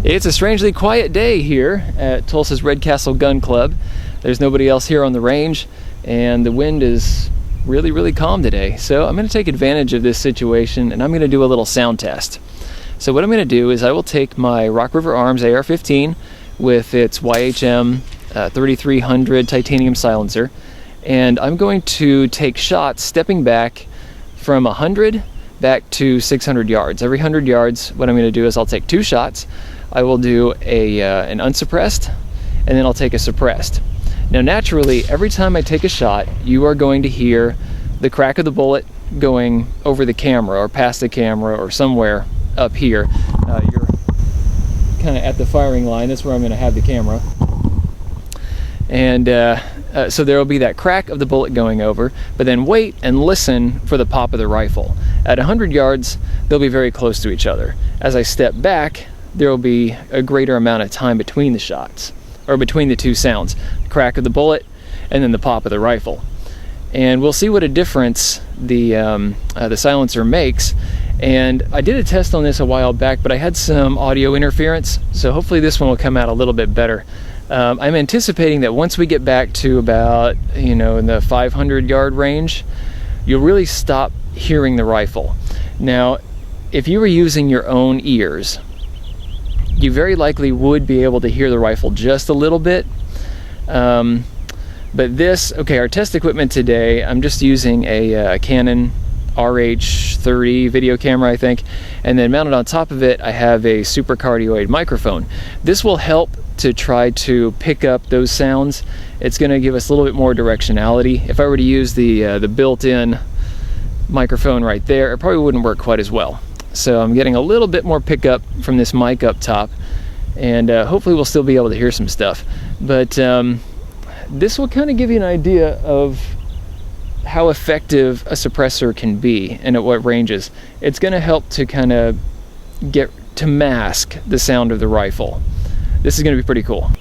It's a strangely quiet day here at Tulsa's Red Castle Gun Club. There's nobody else here on the range, and the wind is really calm today. So I'm going to take advantage of this situation, and I'm going to do a little sound test. So what I'm going to do is I will take my Rock River Arms AR-15 with its YHM 3300 titanium silencer, and I'm going to take shots stepping back from 100 back to 600 yards. Every 100 yards, what I'm going to do is I'll take 2 shots. I will do an unsuppressed, and then I'll take a suppressed. Now naturally, every time I take a shot, you are going to hear the crack of the bullet going over the camera or past the camera or somewhere up here. You're kind of at the firing line. That's where I'm going to have the camera. And so there will be that crack of the bullet going over, but then wait and listen for the pop of the rifle. At 100 yards, they'll be very close to each other. As I step back, there will be a greater amount of time between the shots, or between the two sounds, the crack of the bullet and then the pop of the rifle. And we'll see what a difference the silencer makes. And I did a test on this a while back, but I had some audio interference, so hopefully this one will come out a little bit better. I'm anticipating that once we get back to about, in the 500 yard range, you'll really stop hearing the rifle. Now, if you were using your own ears, you very likely would be able to hear the rifle just a little bit. But this, our test equipment today, I'm just using a Canon RH30 video camera, I think, and then mounted on top of it, I have a Super-Cardioid microphone. This will help to try to pick up those sounds. It's going to give us a little bit more directionality. If I were to use the built-in microphone right there, it probably wouldn't work quite as well. So I'm getting a little bit more pickup from this mic up top, and hopefully we'll still be able to hear some stuff. But this will kind of give you an idea of how effective a suppressor can be and at what ranges. It's going to help to kind of get to mask the sound of the rifle. This is going to be pretty cool.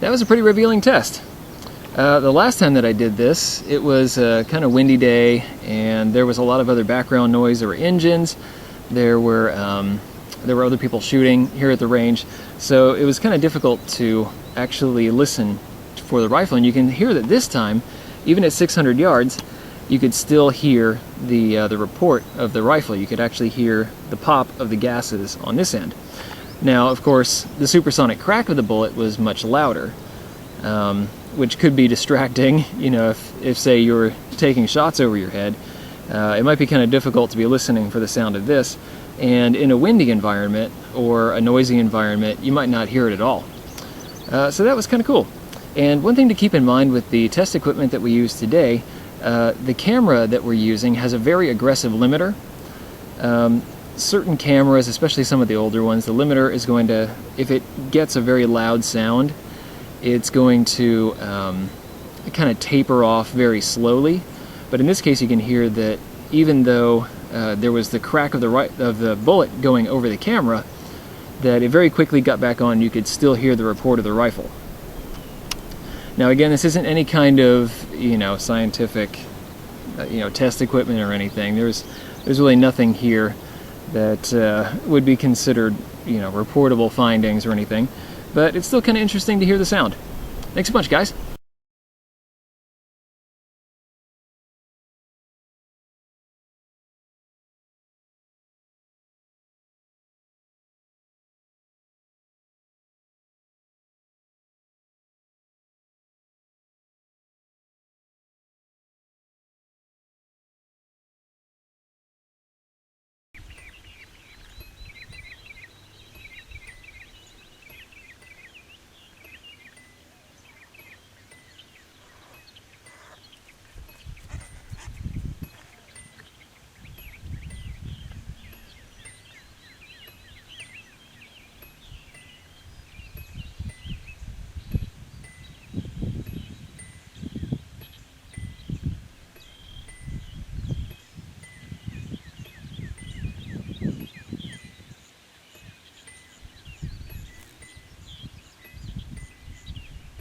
That was a pretty revealing test. The last time that I did this, it was a kind of windy day, and there was a lot of other background noise. There were engines, there were other people shooting here at the range, so it was kind of difficult to actually listen for the rifle. And you can hear that this time, even at 600 yards, you could still hear the report of the rifle. You could actually hear the pop of the gases on this end. Now, of course, the supersonic crack of the bullet was much louder, which could be distracting. You know, if say you were taking shots over your head, it might be kind of difficult to be listening for the sound of this. And in a windy environment or a noisy environment, you might not hear it at all. So that was kind of cool. And one thing to keep in mind with the test equipment that we use today, the camera that we're using has a very aggressive limiter. Certain cameras, especially some of the older ones, the limiter is going to, if it gets a very loud sound, it's going to kind of taper off very slowly. But in this case, you can hear that even though there was the crack of the bullet going over the camera, that it very quickly got back on. You could still hear the report of the rifle. Now again, this isn't any kind of scientific test equipment or anything. There's really nothing here that would be considered reportable findings or anything, but it's still kind of interesting to hear the sound. Thanks a bunch, guys.